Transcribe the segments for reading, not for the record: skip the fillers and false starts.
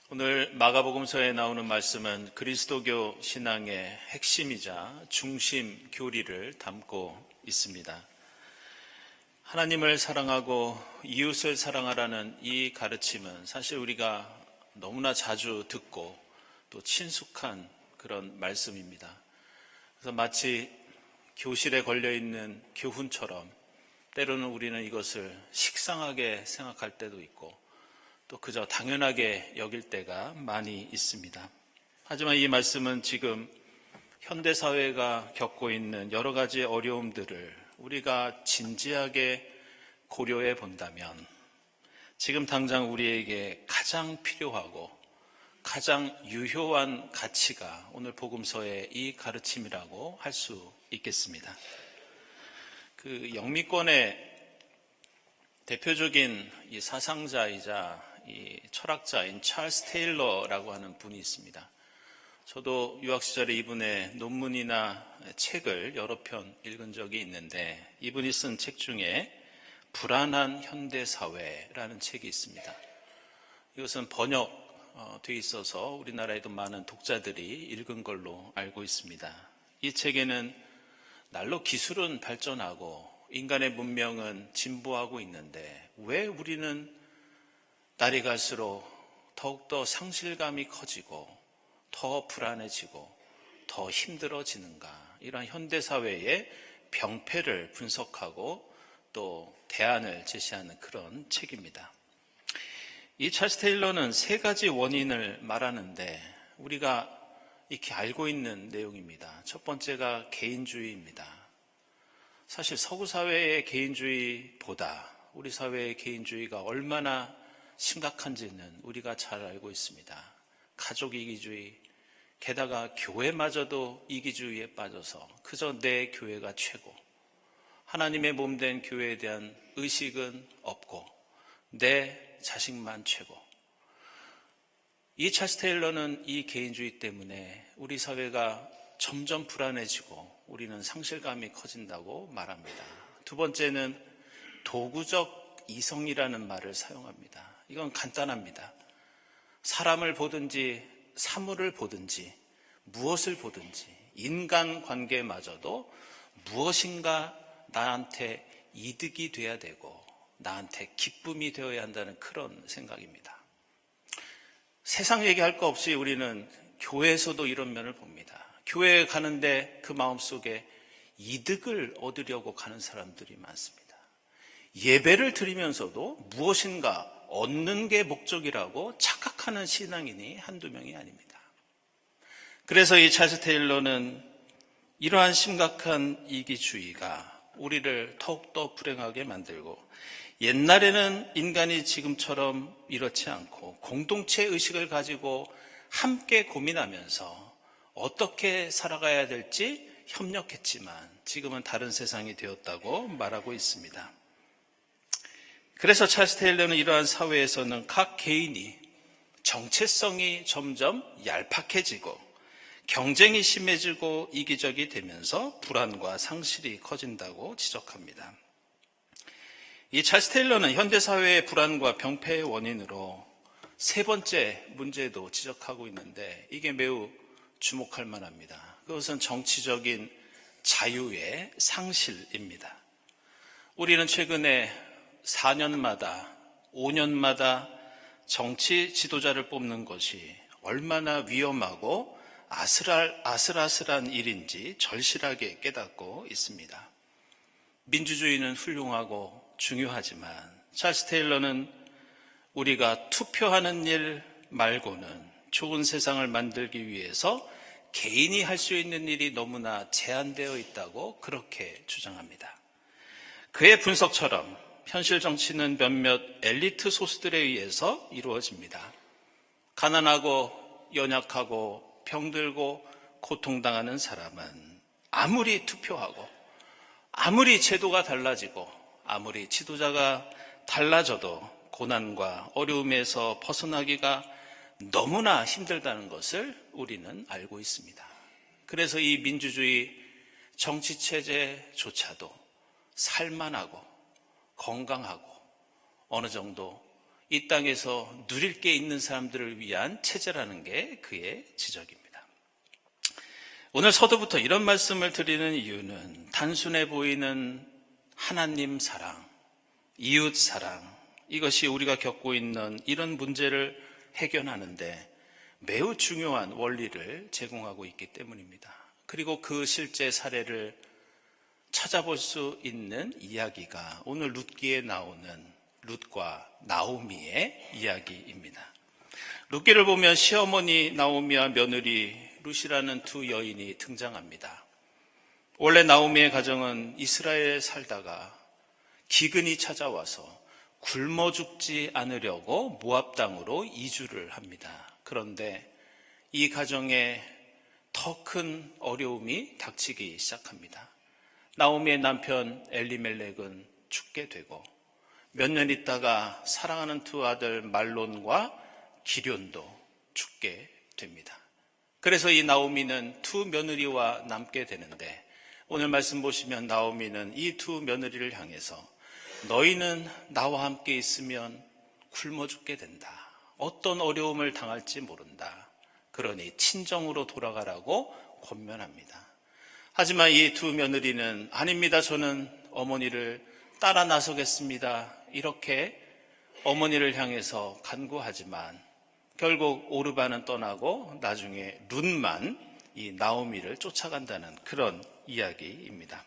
오늘 마가복음서에 나오는 말씀은 그리스도교 신앙의 핵심이자 중심 교리를 담고 있습니다. 하나님을 사랑하고 이웃을 사랑하라는 이 가르침은 사실 우리가 너무나 자주 듣고 또 친숙한 그런 말씀입니다. 그래서 마치 교실에 걸려있는 교훈처럼 때로는 우리는 이것을 식상하게 생각할 때도 있고 또 그저 당연하게 여길 때가 많이 있습니다. 하지만 이 말씀은 지금 현대사회가 겪고 있는 여러 가지 어려움들을 우리가 진지하게 고려해 본다면 지금 당장 우리에게 가장 필요하고 가장 유효한 가치가 오늘 복음서의 이 가르침이라고 할 수 있겠습니다. 그 영미권의 대표적인 이 사상자이자 이 철학자인 찰스 테일러라고 하는 분이 있습니다. 저도 유학 시절에 이분의 논문이나 책을 여러 편 읽은 적이 있는데 이분이 쓴 책 중에 불안한 현대사회라는 책이 있습니다. 이것은 번역돼 있어서 우리나라에도 많은 독자들이 읽은 걸로 알고 있습니다. 이 책에는 날로 기술은 발전하고 인간의 문명은 진보하고 있는데 왜 우리는 날이 갈수록 더욱더 상실감이 커지고 더 불안해지고 더 힘들어지는가, 이런 현대사회의 병폐를 분석하고 또 대안을 제시하는 그런 책입니다. 이 찰스 테일러는 세 가지 원인을 말하는데 우리가 이렇게 알고 있는 내용입니다. 첫 번째가 개인주의입니다. 사실 서구 사회의 개인주의보다 우리 사회의 개인주의가 얼마나 심각한지는 우리가 잘 알고 있습니다. 가족 이기주의, 게다가 교회마저도 이기주의에 빠져서 그저 내 교회가 최고, 하나님의 몸된 교회에 대한 의식은 없고 내 자식만 최고. 이 찰스 테일러는 이 개인주의 때문에 우리 사회가 점점 불안해지고 우리는 상실감이 커진다고 말합니다. 두 번째는 도구적 이성이라는 말을 사용합니다. 이건 간단합니다. 사람을 보든지 사물을 보든지 무엇을 보든지 인간관계마저도 무엇인가 나한테 이득이 돼야 되고 나한테 기쁨이 되어야 한다는 그런 생각입니다. 세상 얘기할 거 없이 우리는 교회에서도 이런 면을 봅니다. 교회에 가는데 그 마음속에 이득을 얻으려고 가는 사람들이 많습니다. 예배를 드리면서도 무엇인가 얻는 게 목적이라고 착각하는 신앙인이 한두 명이 아닙니다. 그래서 이 찰스 테일러는 이러한 심각한 이기주의가 우리를 더욱더 불행하게 만들고 옛날에는 인간이 지금처럼 이렇지 않고 공동체 의식을 가지고 함께 고민하면서 어떻게 살아가야 될지 협력했지만 지금은 다른 세상이 되었다고 말하고 있습니다. 그래서 찰스 테일러는 이러한 사회에서는 각 개인이 정체성이 점점 얄팍해지고 경쟁이 심해지고 이기적이 되면서 불안과 상실이 커진다고 지적합니다. 이 찰스 테일러는 현대사회의 불안과 병폐의 원인으로 세 번째 문제도 지적하고 있는데 이게 매우 주목할 만합니다. 그것은 정치적인 자유의 상실입니다. 우리는 최근에 4년마다 5년마다 정치 지도자를 뽑는 것이 얼마나 위험하고 아슬아슬한 일인지 절실하게 깨닫고 있습니다. 민주주의는 훌륭하고 중요하지만 찰스 테일러는 우리가 투표하는 일 말고는 좋은 세상을 만들기 위해서 개인이 할 수 있는 일이 너무나 제한되어 있다고 그렇게 주장합니다. 그의 분석처럼 현실 정치는 몇몇 엘리트 소수들에 의해서 이루어집니다. 가난하고 연약하고 병들고 고통당하는 사람은 아무리 투표하고 아무리 제도가 달라지고 아무리 지도자가 달라져도 고난과 어려움에서 벗어나기가 너무나 힘들다는 것을 우리는 알고 있습니다. 그래서 이 민주주의 정치체제조차도 살만하고 건강하고 어느 정도 이 땅에서 누릴 게 있는 사람들을 위한 체제라는 게 그의 지적입니다. 오늘 서두부터 이런 말씀을 드리는 이유는 단순해 보이는 하나님 사랑, 이웃 사랑, 이것이 우리가 겪고 있는 이런 문제를 해결하는데 매우 중요한 원리를 제공하고 있기 때문입니다. 그리고 그 실제 사례를 찾아볼 수 있는 이야기가 오늘 룻기에 나오는 룻과 나오미의 이야기입니다. 룻기를 보면 시어머니 나오미와 며느리 룻이라는 두 여인이 등장합니다. 원래 나오미의 가정은 이스라엘에 살다가 기근이 찾아와서 굶어 죽지 않으려고 모압 땅으로 이주를 합니다. 그런데 이 가정에 더 큰 어려움이 닥치기 시작합니다. 나오미의 남편 엘리멜렉은 죽게 되고 몇 년 있다가 사랑하는 두 아들 말론과 기럨도 죽게 됩니다. 그래서 이 나오미는 두 며느리와 남게 되는데 오늘 말씀 보시면 나오미는 이 두 며느리를 향해서 너희는 나와 함께 있으면 굶어 죽게 된다. 어떤 어려움을 당할지 모른다. 그러니 친정으로 돌아가라고 권면합니다. 하지만 이 두 며느리는 아닙니다. 저는 어머니를 따라 나서겠습니다. 이렇게 어머니를 향해서 간구하지만 결국 오르반은 떠나고 나중에 룻만 이 나오미를 쫓아간다는 그런 이야기입니다.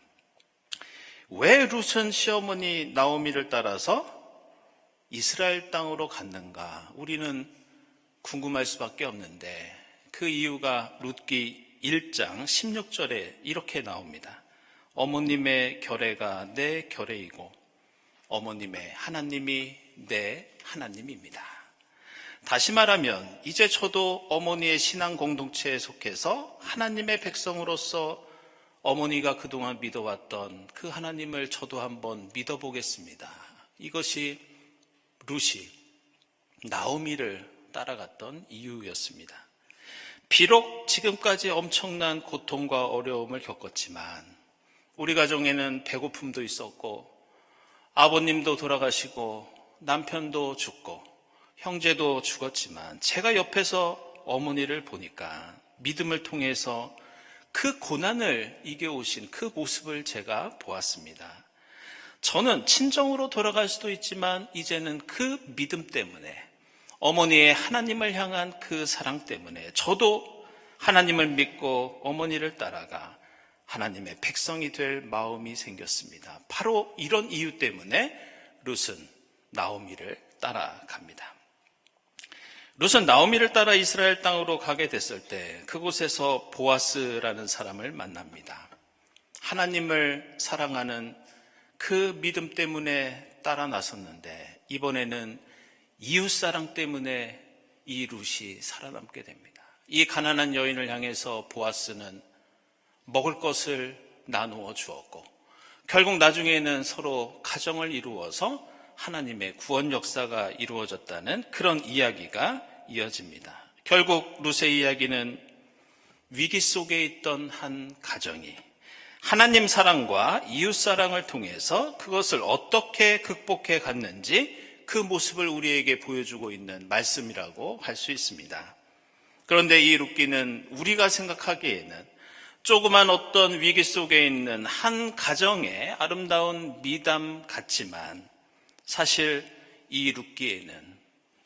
왜 룻은 시어머니 나오미를 따라서 이스라엘 땅으로 갔는가? 우리는 궁금할 수밖에 없는데 그 이유가 룻기 1장 16절에 이렇게 나옵니다. 어머님의 결례가 내 결례이고 어머님의 하나님이 내 하나님입니다. 다시 말하면 이제 저도 어머니의 신앙 공동체에 속해서 하나님의 백성으로서 어머니가 그동안 믿어왔던 그 하나님을 저도 한번 믿어보겠습니다. 이것이 룻이 나오미를 따라갔던 이유였습니다. 비록 지금까지 엄청난 고통과 어려움을 겪었지만 우리 가정에는 배고픔도 있었고 아버님도 돌아가시고 남편도 죽고 형제도 죽었지만 제가 옆에서 어머니를 보니까 믿음을 통해서 그 고난을 이겨오신 그 모습을 제가 보았습니다. 저는 친정으로 돌아갈 수도 있지만 이제는 그 믿음 때문에 어머니의 하나님을 향한 그 사랑 때문에 저도 하나님을 믿고 어머니를 따라가 하나님의 백성이 될 마음이 생겼습니다. 바로 이런 이유 때문에 룻은 나오미를 따라갑니다. 룻은 나오미를 따라 이스라엘 땅으로 가게 됐을 때 그곳에서 보아스라는 사람을 만납니다. 하나님을 사랑하는 그 믿음 때문에 따라 나섰는데 이번에는 이웃사랑 때문에 이 룻이 살아남게 됩니다. 이 가난한 여인을 향해서 보아스는 먹을 것을 나누어 주었고 결국 나중에는 서로 가정을 이루어서 하나님의 구원 역사가 이루어졌다는 그런 이야기가 이어집니다. 결국 룻의 이야기는 위기 속에 있던 한 가정이 하나님 사랑과 이웃 사랑을 통해서 그것을 어떻게 극복해 갔는지 그 모습을 우리에게 보여주고 있는 말씀이라고 할 수 있습니다. 그런데 이 룻기는 우리가 생각하기에는 조그만 어떤 위기 속에 있는 한 가정의 아름다운 미담 같지만 사실 이 룻기에는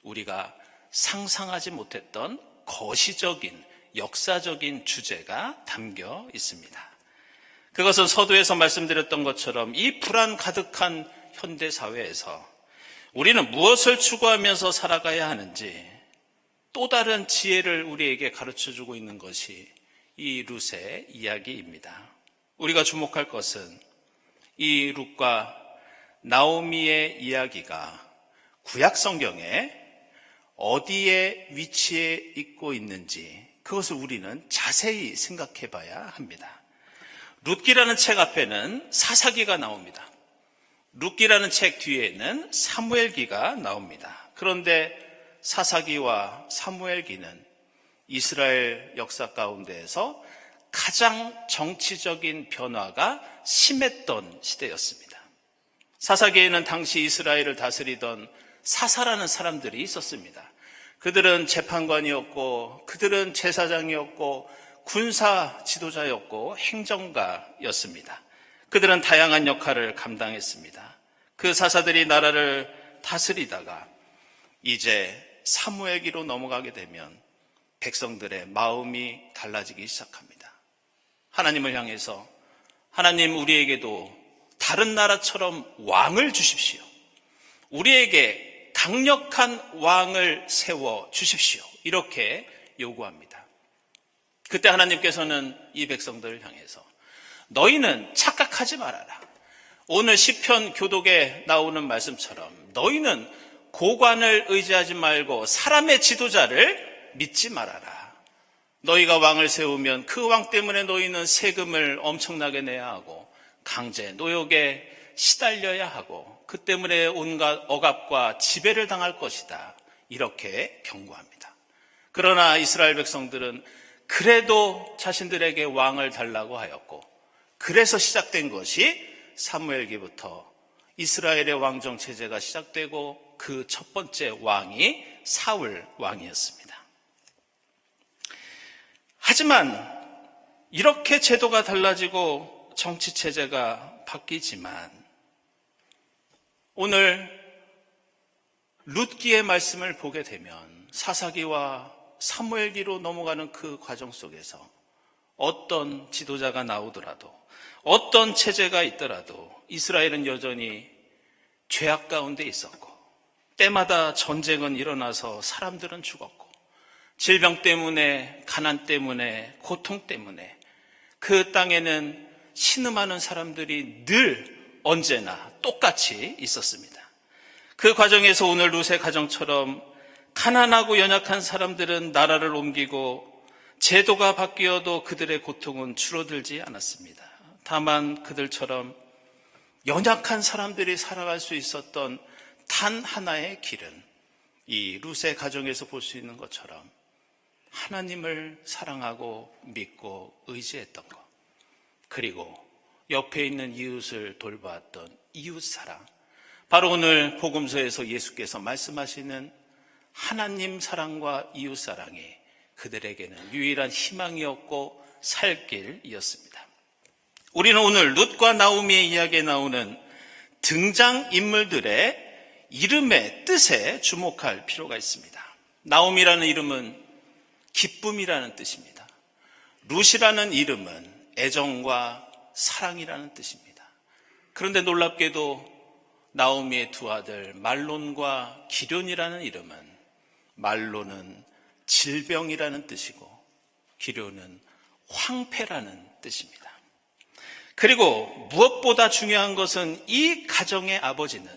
우리가 상상하지 못했던 거시적인 역사적인 주제가 담겨 있습니다. 그것은 서두에서 말씀드렸던 것처럼 이 불안 가득한 현대 사회에서 우리는 무엇을 추구하면서 살아가야 하는지 또 다른 지혜를 우리에게 가르쳐주고 있는 것이 이 룻의 이야기입니다. 우리가 주목할 것은 이 룻과 나오미의 이야기가 구약 성경에 어디에 위치해 있고 있는지 그것을 우리는 자세히 생각해 봐야 합니다. 룻기라는 책 앞에는 사사기가 나옵니다. 룻기라는 책 뒤에는 사무엘기가 나옵니다. 그런데 사사기와 사무엘기는 이스라엘 역사 가운데에서 가장 정치적인 변화가 심했던 시대였습니다. 사사기에는 당시 이스라엘을 다스리던 사사라는 사람들이 있었습니다. 그들은 재판관이었고, 그들은 제사장이었고, 군사 지도자였고, 행정가였습니다. 그들은 다양한 역할을 감당했습니다. 그 사사들이 나라를 다스리다가 이제 사무엘기로 넘어가게 되면 백성들의 마음이 달라지기 시작합니다. 하나님을 향해서 하나님, 우리에게도 다른 나라처럼 왕을 주십시오. 우리에게 강력한 왕을 세워 주십시오. 이렇게 요구합니다. 그때 하나님께서는 이 백성들을 향해서 너희는 착각하지 말아라. 오늘 시편 교독에 나오는 말씀처럼 너희는 고관을 의지하지 말고 사람의 지도자를 믿지 말아라. 너희가 왕을 세우면 그 왕 때문에 너희는 세금을 엄청나게 내야 하고 강제 노역에 시달려야 하고 그 때문에 온갖 억압과 지배를 당할 것이다. 이렇게 경고합니다. 그러나 이스라엘 백성들은 그래도 자신들에게 왕을 달라고 하였고, 그래서 시작된 것이 사무엘기부터 이스라엘의 왕정 체제가 시작되고 그 첫 번째 왕이 사울 왕이었습니다. 하지만 이렇게 제도가 달라지고 정치 체제가 바뀌지만 오늘 룻기의 말씀을 보게 되면 사사기와 사무엘기로 넘어가는 그 과정 속에서 어떤 지도자가 나오더라도 어떤 체제가 있더라도 이스라엘은 여전히 죄악 가운데 있었고 때마다 전쟁은 일어나서 사람들은 죽었고 질병 때문에 가난 때문에 고통 때문에 그 땅에는 신음하는 사람들이 늘 언제나 똑같이 있었습니다. 그 과정에서 오늘 룻의 가정처럼 가난하고 연약한 사람들은 나라를 옮기고 제도가 바뀌어도 그들의 고통은 줄어들지 않았습니다. 다만 그들처럼 연약한 사람들이 살아갈 수 있었던 단 하나의 길은 이 룻의 가정에서 볼 수 있는 것처럼 하나님을 사랑하고 믿고 의지했던 것, 그리고 옆에 있는 이웃을 돌보았던 이웃사랑, 바로 오늘 복음서에서 예수께서 말씀하시는 하나님 사랑과 이웃사랑이 그들에게는 유일한 희망이었고 살 길이었습니다. 우리는 오늘 룻과 나오미의 이야기에 나오는 등장인물들의 이름의 뜻에 주목할 필요가 있습니다. 나오미라는 이름은 기쁨이라는 뜻입니다. 룻이라는 이름은 애정과 사랑이라는 뜻입니다. 그런데 놀랍게도 나오미의 두 아들 말론과 기럐이라는 이름은 말론은 질병이라는 뜻이고 기럐은 황폐라는 뜻입니다. 그리고 무엇보다 중요한 것은 이 가정의 아버지는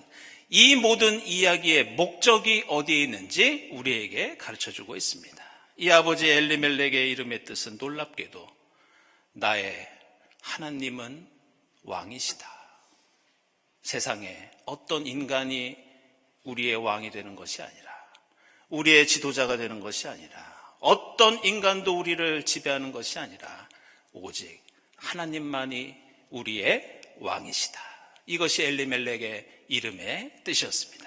이 모든 이야기의 목적이 어디에 있는지 우리에게 가르쳐주고 있습니다. 이 아버지 엘리멜렉의 이름의 뜻은 놀랍게도 나의 하나님은 왕이시다. 세상에 어떤 인간이 우리의 왕이 되는 것이 아니라, 우리의 지도자가 되는 것이 아니라, 어떤 인간도 우리를 지배하는 것이 아니라 오직 하나님만이 우리의 왕이시다. 이것이 엘리멜렉의 이름의 뜻이었습니다.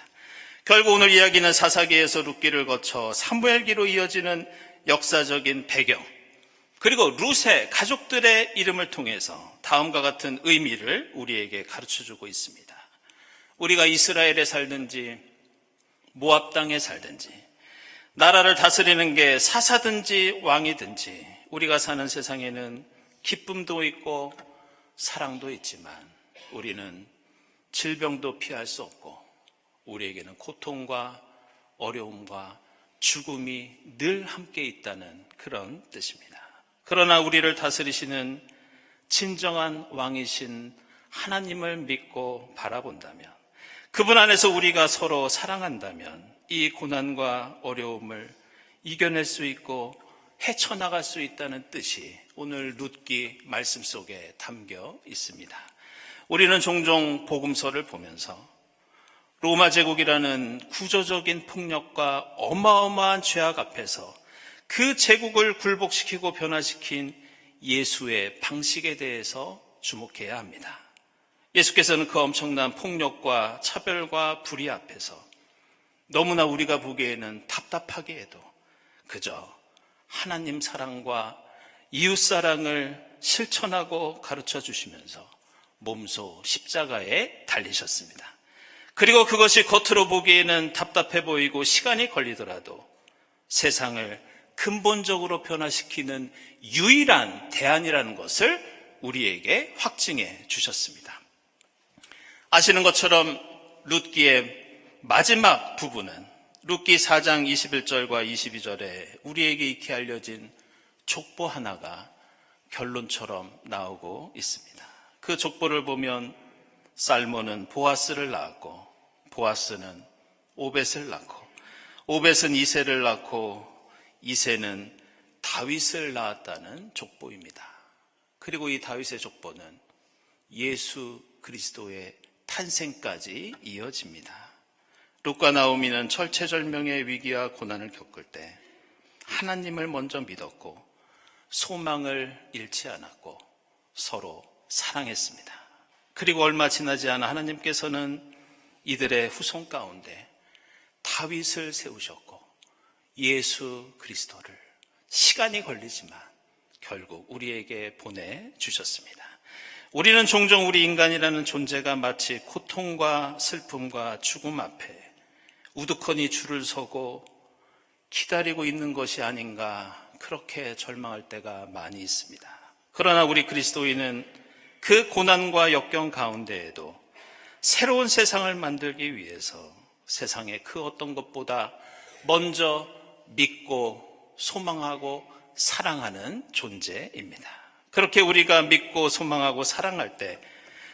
결국 오늘 이야기는 사사기에서 룻기를 거쳐 사무엘기로 이어지는 역사적인 배경, 그리고 룻의 가족들의 이름을 통해서 다음과 같은 의미를 우리에게 가르쳐주고 있습니다. 우리가 이스라엘에 살든지 모압 땅에 살든지 나라를 다스리는 게 사사든지 왕이든지 우리가 사는 세상에는 기쁨도 있고 사랑도 있지만 우리는 질병도 피할 수 없고 우리에게는 고통과 어려움과 죽음이 늘 함께 있다는 그런 뜻입니다. 그러나 우리를 다스리시는 진정한 왕이신 하나님을 믿고 바라본다면, 그분 안에서 우리가 서로 사랑한다면 이 고난과 어려움을 이겨낼 수 있고 헤쳐나갈 수 있다는 뜻이 오늘 룻기 말씀 속에 담겨 있습니다. 우리는 종종 복음서를 보면서 로마 제국이라는 구조적인 폭력과 어마어마한 죄악 앞에서 그 제국을 굴복시키고 변화시킨 예수의 방식에 대해서 주목해야 합니다. 예수께서는 그 엄청난 폭력과 차별과 불의 앞에서 너무나 우리가 보기에는 답답하게 해도 그저 하나님 사랑과 이웃 사랑을 실천하고 가르쳐 주시면서 몸소 십자가에 달리셨습니다. 그리고 그것이 겉으로 보기에는 답답해 보이고 시간이 걸리더라도 세상을 근본적으로 변화시키는 유일한 대안이라는 것을 우리에게 확증해 주셨습니다. 아시는 것처럼 룻기의 마지막 부분은 룻기 4장 21절과 22절에 우리에게 익히 알려진 족보 하나가 결론처럼 나오고 있습니다. 그 족보를 보면 살몬은 보아스를 낳았고 보아스는 오벳을 낳고 오벳은 이새를 낳고 이새는 다윗을 낳았다는 족보입니다. 그리고 이 다윗의 족보는 예수 그리스도의 탄생까지 이어집니다. 룻과 나오미는 철체절명의 위기와 고난을 겪을 때 하나님을 먼저 믿었고 소망을 잃지 않았고 서로 사랑했습니다. 그리고 얼마 지나지 않아 하나님께서는 이들의 후손 가운데 다윗을 세우셨고 예수 그리스도를 시간이 걸리지만 결국 우리에게 보내주셨습니다. 우리는 종종 우리 인간이라는 존재가 마치 고통과 슬픔과 죽음 앞에 우두커니 줄을 서고 기다리고 있는 것이 아닌가 그렇게 절망할 때가 많이 있습니다. 그러나 우리 그리스도인은 그 고난과 역경 가운데에도 새로운 세상을 만들기 위해서 세상의 그 어떤 것보다 먼저 믿고 소망하고 사랑하는 존재입니다. 그렇게 우리가 믿고 소망하고 사랑할 때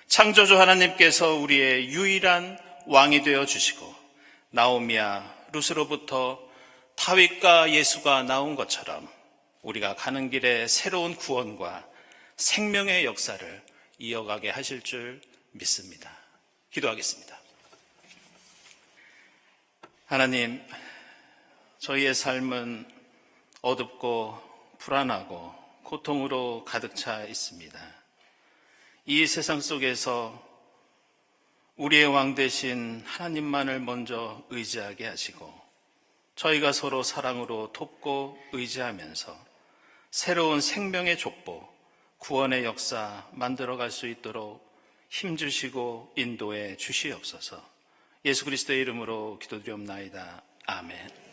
창조주 하나님께서 우리의 유일한 왕이 되어 주시고 나오미와 룻으로부터 다윗과 예수가 나온 것처럼 우리가 가는 길에 새로운 구원과 생명의 역사를 이어가게 하실 줄 믿습니다. 기도하겠습니다. 하나님, 저희의 삶은 어둡고 불안하고 고통으로 가득 차 있습니다. 이 세상 속에서 우리의 왕 되신 하나님만을 먼저 의지하게 하시고 저희가 서로 사랑으로 돕고 의지하면서 새로운 생명의 족보, 구원의 역사 만들어갈 수 있도록 힘주시고 인도해 주시옵소서. 예수 그리스도의 이름으로 기도드리옵나이다. 아멘.